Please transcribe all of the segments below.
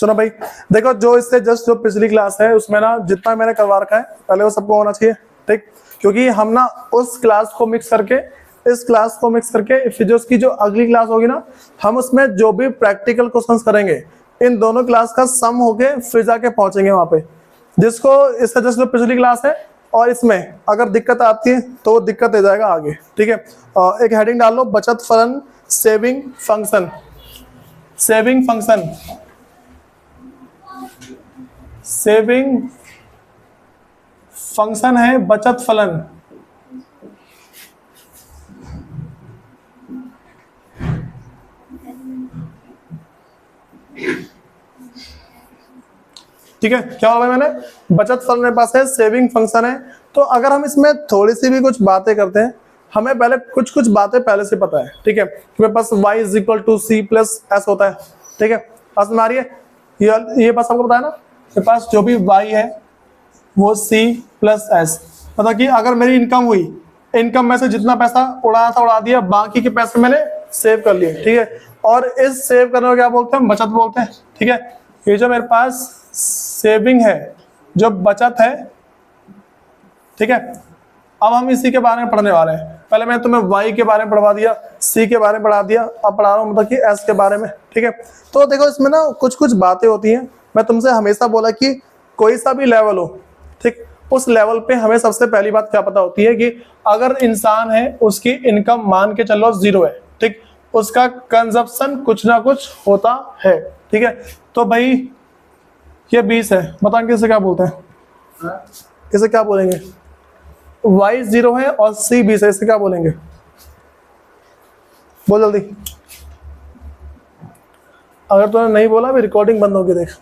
सुनो भाई, देखो जो इससे जस्ट जो पिछली क्लास है उसमें ना जितना मैंने करवा रखा है पहले वो सबको होना चाहिए, ठीक। क्योंकि हम ना उस क्लास को मिक्स करके इस क्लास को मिक्स करके फिर जो उसकी जो अगली क्लास होगी ना, हम उसमें जो भी प्रैक्टिकल क्वेश्चंस करेंगे इन दोनों क्लास का सम होके फिर जाके पहुंचेंगे वहां पे। जिसको इससे जस्ट जो पिछली क्लास है और इसमें अगर दिक्कत आती है तो वो दिक्कत दे जाएगा आगे, ठीक है। एक हेडिंग डाल लो, बचत फलन saving function. Saving function, saving function है बचत फलन। ठीक है, क्या बोला मैंने, बचत फलन मेरे पास है, सेविंग फंक्शन है। तो अगर हम इसमें थोड़ी सी भी कुछ बातें करते हैं, हमें पहले कुछ कुछ बातें पहले से पता है, ठीक है। मेरे पास y is equal to c plus s होता है, ठीक है। पास में आ रही है ये बात सबको पता है ना। मेरे पास जो भी y है वो c प्लस एस, मतलब कि अगर मेरी इनकम हुई, इनकम में से जितना पैसा उड़ाया था उड़ा दिया, बाकी के पैसे मैंने सेव कर लिए, ठीक है। और इस सेव करने को क्या बोलते हैं, बचत बोलते हैं, ठीक है। ये जो मेरे पास सेविंग है, जो बचत है, ठीक है। अब हम इसी के बारे में पढ़ने वाले हैं। पहले मैंने तुम्हें y के बारे में पढ़वा दिया, c के बारे में पढ़ा दिया, अब पढ़ा रहा हूँ मतलब कि s के बारे में, ठीक है। तो देखो इसमें ना कुछ कुछ बातें होती हैं। मैं तुमसे हमेशा बोला कि कोई सा भी लेवल हो, ठीक, उस लेवल पे हमें सबसे पहली बात क्या पता होती है कि अगर इंसान है उसकी इनकम मान के चलो 0 है, ठीक, उसका कंजप्शन कुछ ना कुछ होता है, ठीक है। तो भाई ये 20 है, बताओ किसे क्या बोलते हैं, इसे क्या बोलेंगे। y 0 है और c 20 है, इसे क्या बोलेंगे, बोल जल्दी। अगर तूने नहीं बोला भी रिकॉर्डिंग बंद होगी, देख।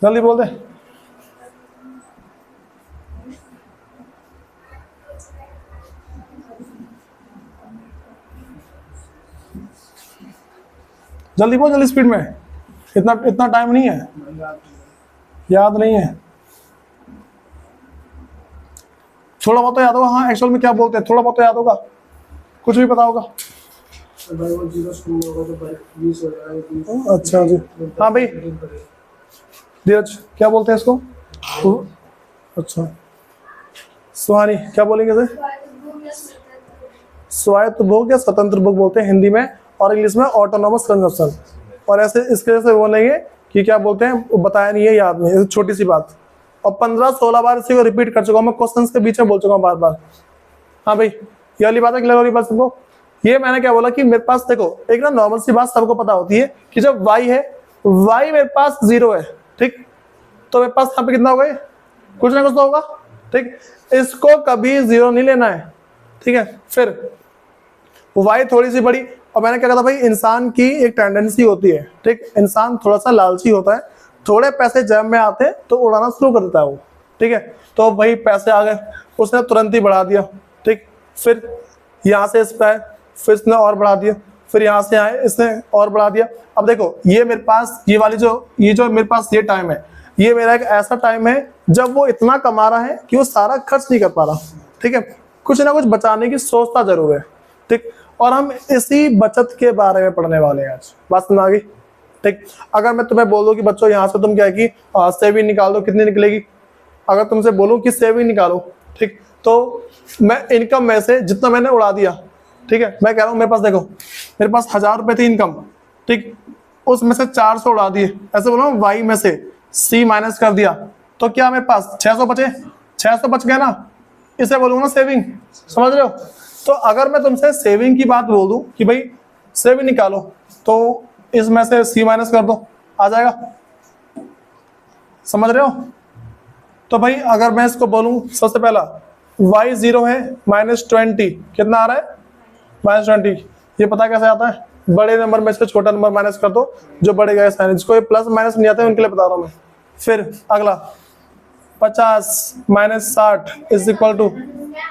जल्दी बोल दे। जल्दी बोल, जल्दी स्पीड में, इतना इतना टाइम नहीं है, याद नहीं है। थोड़ा बहुत तो याद होगा, हाँ एक्चुअल में क्या बोलते हैं, थोड़ा बहुत तो याद होगा, कुछ भी पता होगा। अच्छा जी, हाँ भाई धीरज क्या बोलते हैं इसको, अच्छा सुहानी क्या बोलेंगे इसे, स्वायत्त भोग या स्वतंत्र भोग बोलते हैं हिंदी में, और इंग्लिश में ऑटोनोमस कंजप्शन। और ऐसे इसके जैसे बोलेंगे कि क्या बोलते हैं, बताया नहीं है, याद नहीं है, छोटी सी बात। और 15-16 बार इसी को रिपीट कर चुका हूँ मैं, क्वेश्चन के बीच में बोल चुका हूँ बार बार। हाँ भाई ये वाली बात है, क्लियर वाली बात सबको। ये मैंने क्या बोला कि मेरे पास देखो एक ना नॉर्मल सी बात सबको पता होती है कि जब y है, y मेरे पास 0 है, ठीक, तो मेरे पास यहाँ पे कितना होगा, कुछ ना कुछ तो होगा, ठीक। इसको कभी 0 नहीं लेना है, ठीक है। फिर y थोड़ी सी बड़ी, और मैंने क्या कहा था भाई, इंसान की एक टेंडेंसी होती है, ठीक, इंसान थोड़ा सा लालची होता है, थोड़े पैसे जेब में आते हैं तो उड़ाना शुरू कर देता है वो, ठीक है। तो भाई पैसे आ गए, उसने तुरंत ही बढ़ा दिया, ठीक। फिर यहाँ से इस पे, फिर इसने और बढ़ा दिया, फिर यहाँ से आए इसने और बढ़ा दिया। अब देखो ये मेरे पास ये वाली जो मेरे पास ये टाइम है, ये मेरा एक ऐसा टाइम है जब वो इतना कमा रहा है कि वो सारा खर्च नहीं कर पा रहा, ठीक है, कुछ ना कुछ बचाने की सोचता जरूर है, ठीक। और हम इसी बचत के बारे में पढ़ने वाले हैं आज, बात समझ आ गई, ठीक। अगर मैं तुम्हें बोल दूं कि बच्चों यहाँ से तुम क्या है कि सेविंग निकाल दो, कितनी निकलेगी। अगर तुमसे बोलूं कि सेविंग निकालो, ठीक, तो मैं इनकम में से जितना मैंने उड़ा दिया, ठीक है, मैं कह रहा हूँ मेरे पास देखो, मेरे पास 1000 रुपए थी इनकम, ठीक, उसमें से 400 उड़ा दिए, ऐसे बोलो y में से c माइनस कर दिया, तो क्या मेरे पास 600 बचे, 600 बच गए ना, इसे बोलूंगा ना सेविंग, समझ रहे हो। तो अगर मैं तुमसे सेविंग की बात बोल दूं कि भाई सेविंग निकालो, तो इसमें से c माइनस कर दो, आ जाएगा, समझ रहे हो। तो भाई अगर मैं इसको बोलूं, सबसे पहला y 0 है, -20 कितना आ रहा है, -20। ये पता कैसे आता है, बड़े नंबर में से छोटा नंबर माइनस कर दो, जो बड़े गए साइन, जिसको ये प्लस माइनस नहीं आता है उनके लिए बता रहा हूं मैं। फिर अगला 50 - 60 इज इक्वल टू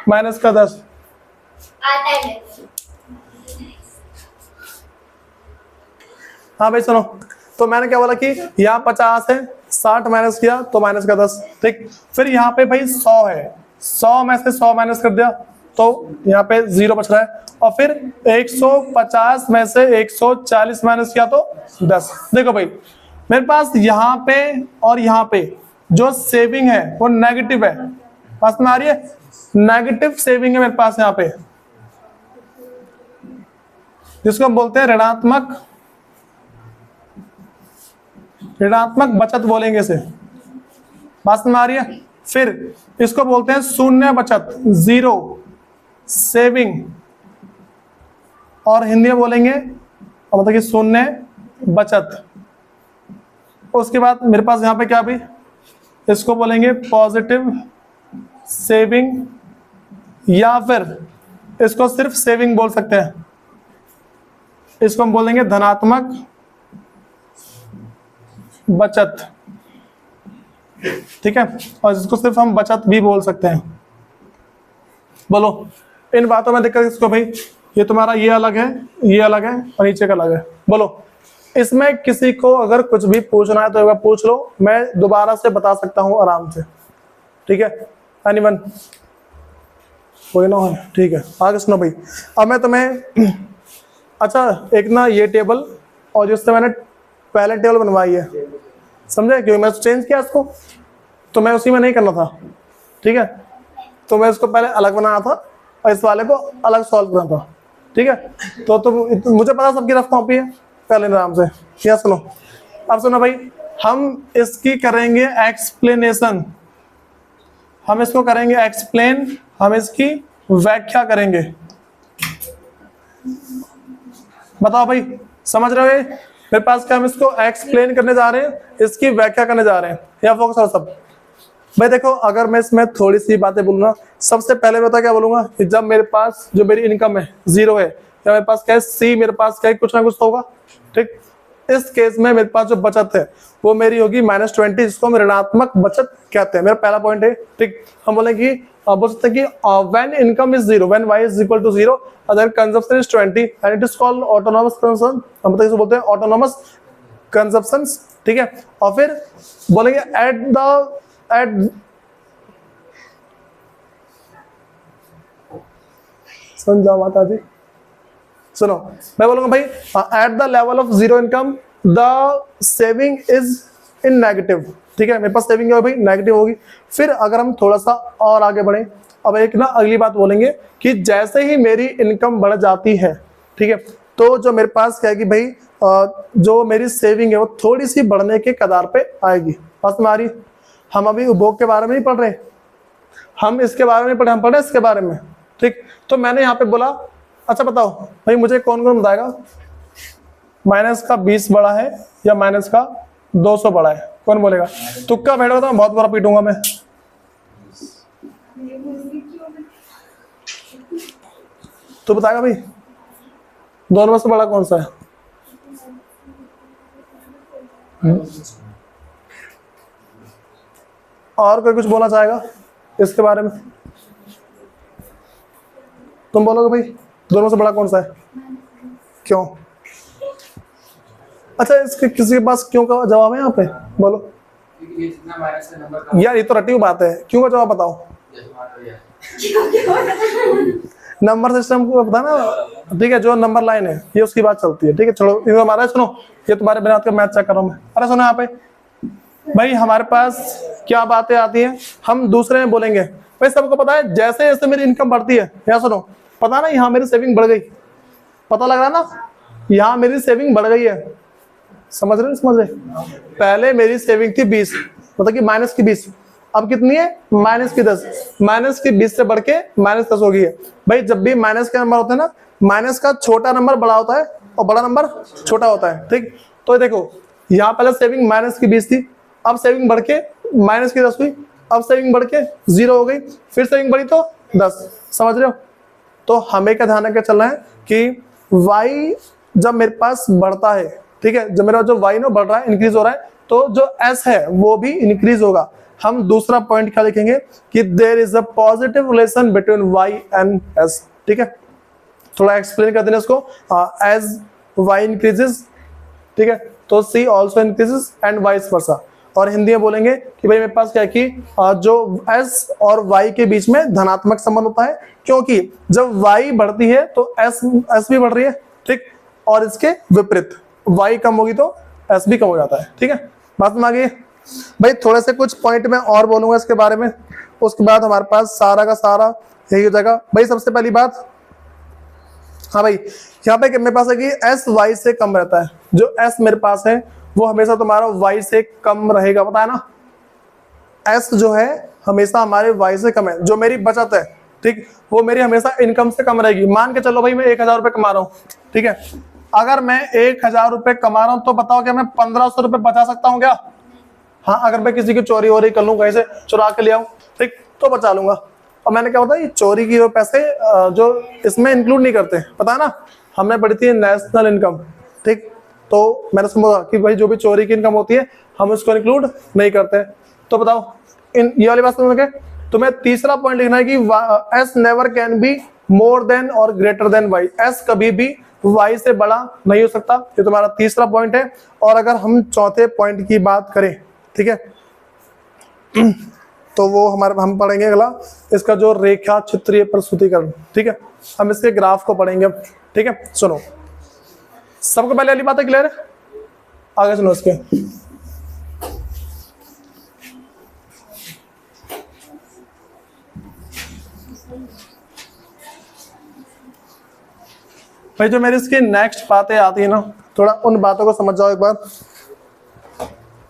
माइनस का 10। हाँ भाई सुनो, तो मैंने क्या बोला कि यहाँ 50 है, 60 माइनस किया तो माइनस का 10, ठीक। फिर यहाँ पे भाई 100 है, 100 में से 100 माइनस कर दिया तो यहाँ पे 0 बच रहा है। और फिर 150 में से 140 माइनस किया तो 10। देखो भाई मेरे पास यहाँ पे और यहाँ पे जो सेविंग है वो नेगेटिव है, पास में आ रही है, नेगेटिव सेविंग है मेरे पास यहाँ पे, जिसको हम बोलते हैं ऋणात्मक बचत बोलेंगे इसे, पास में आ रही है। फिर इसको बोलते हैं शून्य बचत, जीरो सेविंग, और हिंदी में बोलेंगे मतलब कि शून्य बचत। उसके बाद मेरे पास यहाँ पे क्या भी, इसको बोलेंगे पॉजिटिव सेविंग, या फिर इसको सिर्फ सेविंग बोल सकते हैं, इसको हम बोलेंगे धनात्मक बचत, ठीक है, और इसको सिर्फ हम बचत भी बोल सकते हैं। बोलो इन बातों में दिक्कत इसको भाई, ये तुम्हारा ये अलग है, ये अलग है और नीचे का अलग है। बोलो इसमें किसी को अगर कुछ भी पूछना है तो एक बार पूछ लो, मैं दोबारा से बता सकता हूं आराम से, ठीक है। एनीवन कोई ना हो, ठीक है। आगे सुनो भाई, अब मैं तुम्हें अच्छा एक ना ये टेबल और जिससे मैंने पहले टेबल बनवाई है, समझे, क्योंकि मैं चेंज किया इसको, तो मैं उसी में नहीं करना था, ठीक है। तो मैं इसको पहले अलग बनाया था और इस वाले को अलग सॉल्व करना था, ठीक है। तो मुझे पता सबकी रफ कॉपी है पहले नाम से। क्या सुनो, अब सुनो भाई, हम इसकी करेंगे एक्सप्लेनेशन, हम इसको करेंगे एक्सप्लेन, हम इसकी व्याख्या करेंगे। बताओ भाई समझ रहे हो, मेरे पास क्या, हम इसको एक्सप्लेन करने जा रहे हैं, इसकी व्याख्या करने जा रहे हैं, या फोकस और सब। भाई देखो अगर मैं इसमें थोड़ी सी बातें बोलूंगा, सबसे पहले बता क्या बोलूंगा कि जब मेरे पास जो मेरी इनकम है 0 है, या मेरे पास क्या है सी, मेरे पास क्या है कुछ ना कुछ तो होगा, ठीक। इस केस में मेरे पास जो बचत है वो मेरी होगी -20, जिसको हम ऋणात्मक बचत कहते हैं। मेरा पहला पॉइंट है, ठीक। हम बोलेंगे बोल सकते हैं कि when income is 0, when y is equal to 0, other consumption is 20 and it is called autonomous consumption, हम मतलब इसको बोलते हैं ऑटोनॉमस कंजप्शंस, ठीक है। और फिर बोलेंगे एट समझा माता जी, सुनो मैं बोलूंगा भाई at the level of 0 income the saving is in negative, ठीक है। मेरे पास सेविंग है भाई नेगेटिव होगी। फिर अगर हम थोड़ा सा और आगे बढ़े, अब एक ना अगली बात बोलेंगे कि जैसे ही मेरी इनकम बढ़ जाती है, ठीक है, तो जो मेरे पास क्या है कि भाई जो मेरी सेविंग है वो थोड़ी सी बढ़ने के कगार पे आएगी। बस हमारी, हम अभी उपभोग के बारे में नहीं पढ़ रहे, हम इसके बारे में पढ़े, हम पढ़े इसके बारे में, ठीक। तो मैंने यहाँ पे बोला अच्छा बताओ भाई मुझे कौन कौन बताएगा माइनस का 20 बड़ा है या माइनस का 200 बड़ा है, कौन बोलेगा? तुक्का बैठोगा तो मैं बहुत बड़ा पीटूंगा मैं। तो बताएगा भाई दोनों में से बड़ा कौन सा है? और कोई कुछ बोलना चाहेगा इसके बारे में? तुम बोलोगे भाई दोनों से बड़ा कौन सा है, क्यों? अच्छा इसके किसी के पास क्यों का जवाब है यहाँ पे, बोलो यार, ये तो रटी हुई बात है, क्यों का जवाब बताओ। नंबर सिस्टम को पता ना, ठीक है, जो नंबर लाइन है ये उसकी बात चलती है, ठीक है। चलो इनको हमारा सुनो, ये तुम्हारे बिना का मैथ चेक कर रहा हूँ मैं। अरे सुनो यहाँ पे भाई हमारे पास क्या बातें आती हैं, हम दूसरे में बोलेंगे भाई सबको पता है जैसे जैसे मेरी इनकम बढ़ती है, यहाँ सुनो पता ना यहाँ मेरी सेविंग बढ़ गई, पता लग रहा ना यहाँ मेरी सेविंग बढ़ गई है, समझ रहे समझ रहे। पहले मेरी सेविंग थी 20, मतलब कि माइनस की 20, अब कितनी है माइनस की 10, माइनस की 20 से बढ़ के -10 हो गई है। भाई जब भी माइनस के नंबर होते हैं ना, माइनस का छोटा नंबर बड़ा होता है और बड़ा नंबर छोटा होता है, ठीक। तो देखो यहाँ पहले सेविंग माइनस की 20 थी, अब सेविंग बढ़ के माइनस की 10 हुई, अब सेविंग बढ़ के 0 हो गई, फिर सेविंग बढ़ी तो 10, समझ रहे हो। तो हमें क्या ध्यान रखकर चलना है कि y जब मेरे पास बढ़ता है, ठीक है, जब मेरा जो y ना बढ़ रहा है, इंक्रीज हो रहा है, तो जो s है वो भी इंक्रीज होगा। हम दूसरा पॉइंट क्या लिखेंगे कि there is a positive relation between y and s, ठीक है। थोड़ा एक्सप्लेन कर देना इसको, एज y इंक्रीजेस, ठीक है, तो c also increases and vice versa. और हिंदी में बोलेंगे कि भाई मेरे पास क्या है कि जो s और y के बीच में धनात्मक संबंध होता है, क्योंकि जब y बढ़ती है तो s भी बढ़ रही है, ठीक, और इसके विपरीत y कम होगी तो s भी कम हो जाता है, ठीक है। बात में आ गई भाई। थोड़े से कुछ पॉइंट मैं और बोलूंगा इसके बारे में, उसके बाद हमारे पास सारा का सारा यही हो जाएगा। भाई सबसे पहली बात, हाँ भाई यहाँ पे मेरे पास है कि s y से कम रहता है, जो s मेरे पास है वो हमेशा तुम्हारा y से कम रहेगा, पता है ना। s जो है हमेशा हमारे y से कम है। जो मेरी बचत है, ठीक, वो मेरी हमेशा इनकम से कम रहेगी। मान के चलो भाई मैं 1000 रुपये कमा रहा हूँ, ठीक है, अगर मैं 1000 रुपये कमा रहा हूँ तो बताओ क्या मैं 1500 रुपये बचा सकता हूँ क्या? हाँ, अगर मैं किसी की चोरी हो रही कर लूँ, कहीं से चुरा के ले आऊँ, ठीक, तो बचा लूंगा। और मैंने क्या बताया, चोरी की जो पैसे जो इसमें इंक्लूड नहीं करते, पता है ना, हमने पढ़ी थी नेशनल इनकम, ठीक, तो मैंने समझा कि भाई जो भी चोरी की इनकम होती है हम उसको इंक्लूड नहीं करते। तो बताओ इन ये वाली बात समझ गए। तुम्हें तीसरा पॉइंट लिखना है कि S never can be more than और ग्रेटर देन वाई, एस कभी भी वाई से बड़ा नहीं हो सकता, ये तुम्हारा तीसरा पॉइंट है। और अगर हम चौथे पॉइंट की बात करें, ठीक है, तो वो हम पढ़ेंगे अगला इसका जो रेखा चित्रीय प्रस्तुतिकरण, ठीक है, हम इसके ग्राफ को पढ़ेंगे अब, ठीक है। सुनो, सबको पहले वाली बात है क्लियर है, आगे सुनो इसके। भाई जो मेरी इसकी नेक्स्ट बातें आती है ना, थोड़ा उन बातों को समझ जाओ एक बार।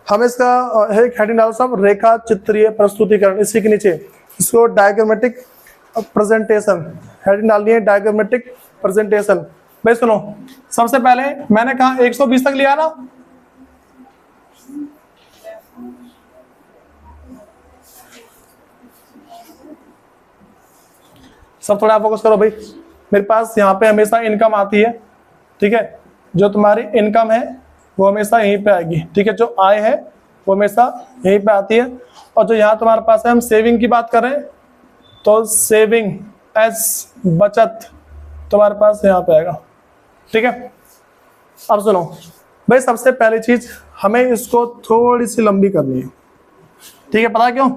हम इसका एक हेडिंग डालो सब, रेखा चित्रीय प्रस्तुतिकरण, इसी के नीचे इसको डायग्रामेटिक प्रेजेंटेशन हेडिंग डालनी है, डायग्रामेटिक प्रेजेंटेशन। भाई सुनो, सबसे पहले मैंने कहा 120 तक लिया ना, सब थोड़ा फोकस करो भाई। मेरे पास यहाँ पे हमेशा इनकम आती है, ठीक है, जो तुम्हारी इनकम है वो हमेशा यहीं पे आएगी, ठीक है, जो आय है वो हमेशा यहीं पे आती है। और जो यहाँ तुम्हारे पास है, हम सेविंग की बात कर रहे हैं, तो सेविंग एस बचत तुम्हारे पास यहाँ पे आएगा, ठीक है। अब सुनो भाई, सबसे पहली चीज हमें इसको थोड़ी सी लंबी करनी है, ठीक है, पता क्यों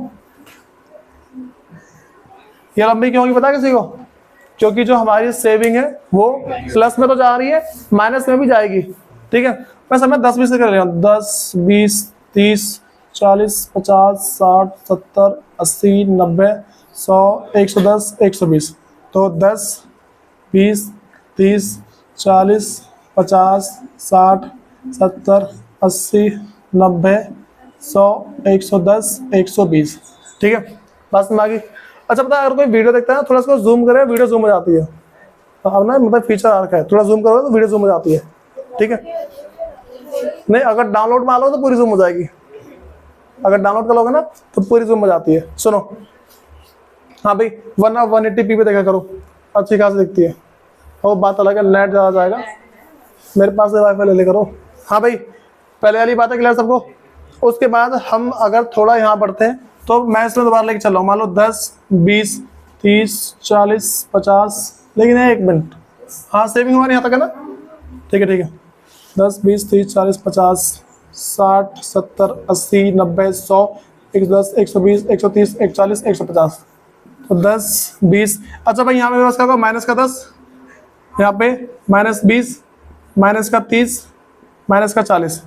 ये लंबी क्यों होगी, पता किसी को? क्योंकि जो हमारी सेविंग है वो प्लस में तो जा रही है, माइनस में भी जाएगी, ठीक है। बस हमें 10-20 कर रहे हैं, 10, 20, 30, 40, 50, 60, 70, 80, 90, 100, 110, 120, तो 10, 20, 30, 40, 50, 60, 70, 80, 90, 100, 110, 120, ठीक है, बस में आ गई। अच्छा पता है, अगर कोई वीडियो देखता है ना, थोड़ा इसको जूम करे, वीडियो जूम हो जाती है। अब ना मतलब फीचर आ रखा है, थोड़ा जूम करोगे तो वीडियो जूम हो जाती है, ठीक है। नहीं, अगर डाउनलोड मार लो तो पूरी जूम हो जाएगी, अगर डाउनलोड कर लोगे ना तो पूरी जूम हो जाती है। सुनो, हाँ भाई, वरना 180p पे देखा करो, अच्छी खासी दिखती है। और बात अलग है, नेट ज़्यादा जाएगा, मेरे पास से वाईफाई ले ले करो। हाँ भाई, पहले वाली बात है क्लियर सबको। उसके बाद हम अगर थोड़ा यहाँ बढ़ते हैं तो मैं इसमें दोबारा लेके चल रहा हूँ, मान लो 10, 20, 30, 40, 50, लेकिन 1 मिनट, हाँ सेविंग हमारे यहाँ तक है ना, ठीक है, ठीक है, 10, 20, 30, 40, 50, 60, 70, 80, 90, 100, 110, 120, 130, 140, 150, तो 10, 20। अच्छा भाई, यहाँ पे बस क्या माइनस का 10, यहाँ पे माइनस 20, माइनस का 30, माइनस का 40,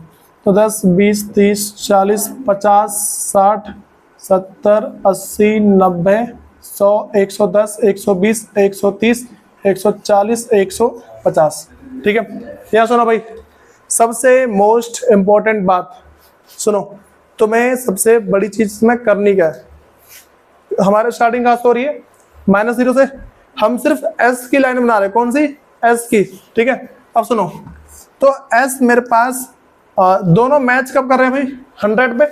तो 10, 20, 30, 40, 50, 60, 70, 80, 90, 100, 110, 120, 130, 140, 150, ठीक है। यहाँ सुनो भाई, सबसे मोस्ट इम्पोर्टेंट बात सुनो, तुम्हें सबसे बड़ी चीज में करनी क्या है, हमारे स्टार्टिंग कहाँ से हो रही है, -0 से। हम सिर्फ एस की लाइन बना रहे हैं, कौन सी, एस की, ठीक है। अब सुनो, तो एस मेरे पास दोनों मैच कब कर रहे हैं भाई, 100 पे,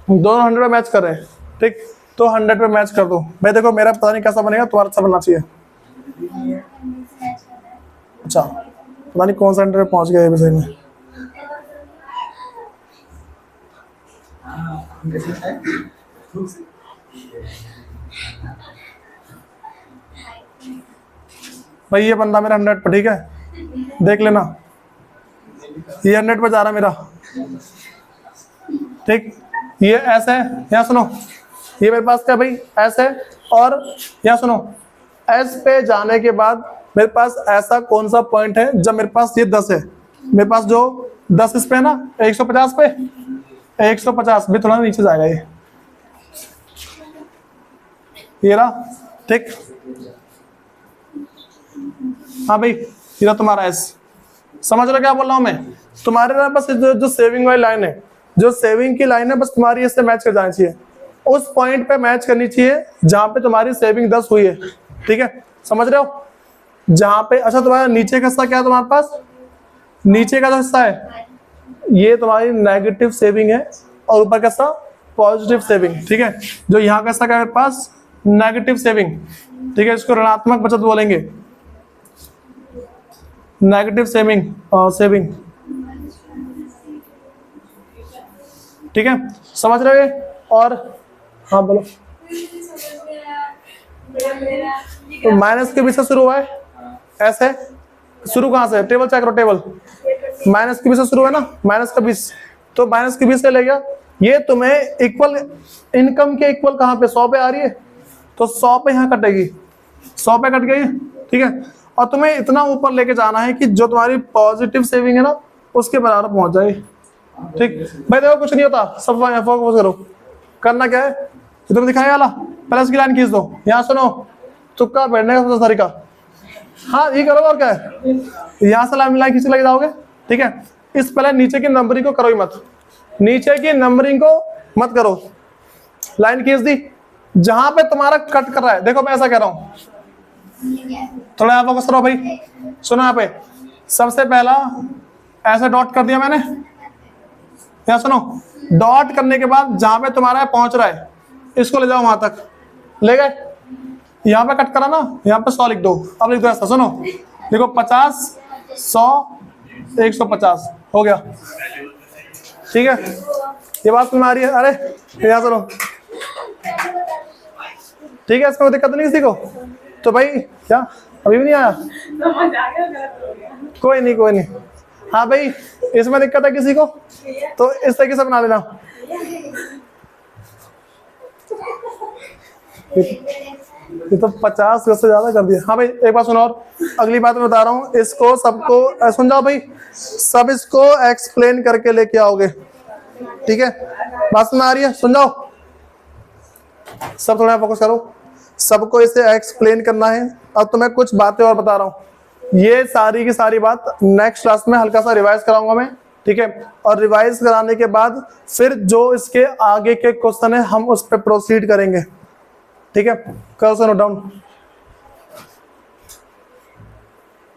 दोनों 100 पे मैच कर रहे हैं, ठीक, तो 100 पे मैच कर दो भाई। देखो मेरा पता नहीं कैसा बनेगा, तुम्हारा अच्छा बनना चाहिए। अच्छा पता नहीं कौन सा 100 पे पहुंच गया विषय में। भाई ये बंदा मेरा 100 पे, ठीक है, देख लेना, ये 100 पे जा रहा मेरा, ठीक, ये एस है, यहाँ सुनो, ये मेरे पास क्या भाई एस है, और यहाँ सुनो एस पे जाने के बाद मेरे पास ऐसा कौन सा पॉइंट है जब मेरे पास ये 10 है, मेरे पास जो 10 इस पे है ना 150 पे, 150 भी थोड़ा नीचे जाएगा ये रहा, ठीक। हाँ भाई ये तुम्हारा एस, समझ रहे क्या बोल रहा हूं मैं? तुम्हारे ना बस जो सेविंग वाली लाइन है, जो सेविंग की लाइन है बस तुम्हारी इससे मैच कर जानी चाहिए, उस पॉइंट पे मैच करनी चाहिए जहां पे तुम्हारी सेविंग 10 हुई है, ठीक है, समझ रहे हो? जहां पे अच्छा तुम्हारा नीचे का हिस्सा क्या है तुम्हारे पास, नीचे का जो हिस्सा है ये तुम्हारी नेगेटिव सेविंग है, और ऊपर का हिस्सा पॉजिटिव सेविंग, ठीक है। जो यहाँ का हिस्सा क्या है मेरे पास नेगेटिव सेविंग, ठीक है, इसको ऋणात्मक बचत बोलेंगे, नेगेटिव सेविंग सेविंग, ठीक है, समझ रहे हो? और हाँ बोलो, तो माइनस के बीच से शुरू हुआ है, ऐसे शुरू कहां से, टेबल चेक करो, टेबल माइनस के बीच से शुरू है ना, माइनस का 20, तो माइनस के बीच से ले गया, ये तुम्हें इक्वल इनकम के इक्वल कहां पे 100 पे आ रही है, तो 100 पे यहाँ कटेगी, 100 पे कट गई, ठीक है। और तुम्हें इतना ऊपर लेके जाना है कि जो तुम्हारी पॉजिटिव सेविंग है ना उसके बराबर पहुंच जाए, ठीक भाई। देखो कुछ नहीं होता, सब फोकस करो, करना क्या है तुम्हें दिखाया वाला, प्लस की लाइन खींच दो, यहाँ सुनो तुक्का बैठने का सबसे तरीका, हाँ ये करो, और क्या है, यहाँ से लाइन खींच लगे जाओगे, ठीक है। इस पहले नीचे की नंबरिंग को करो ही मत, नीचे की नंबरिंग को मत करो, लाइन खींच दी, जहां पे तुम्हारा कट कर रहा है, देखो मैं ऐसा कह रहा हूं, थोड़ा यहाँ फोकस करो भाई, सुनो यहाँ पे, सबसे पहला ऐसे डॉट कर दिया मैंने, यहाँ सुनो, डॉट करने के बाद जहां पे तुम्हारा पहुंच रहा है इसको ले जाओ वहां तक, ले गए, यहाँ पे कट करा ना, यहाँ पे 100 लिख दो, अब लिख दो ऐसा, सुनो देखो 50 100 150 हो गया, ठीक है, ये बात तुम्हें आ रही है, अरे यहाँ सुनो, ठीक है, इसमें दिक्कत नहीं किसी को, तो भाई क्या अभी भी नहीं आया, कोई नहीं कोई नहीं, हाँ भाई इसमें दिक्कत है किसी को तो इस तरीके से बना लेना, ये तो 50 से ज्यादा कर दिया। हाँ भाई एक बात सुनो, और अगली बात मैं बता रहा हूँ, इसको सबको सुन जाओ भाई, सब इसको एक्सप्लेन करके लेके आओगे, ठीक है, बात सुन आ रही है, सुन जाओ, सब थोड़ा फोकस करो, सबको इसे एक्सप्लेन करना है। अब तो मैं कुछ बातें और बता रहा हूँ, ये सारी की सारी बात नेक्स्ट क्लास में हल्का सा रिवाइज कराऊंगा मैं, ठीक है, और रिवाइज कराने के बाद फिर जो इसके आगे के क्वेश्चन है हम उस पर प्रोसीड करेंगे, ठीक है, करो सो नोट डाउन।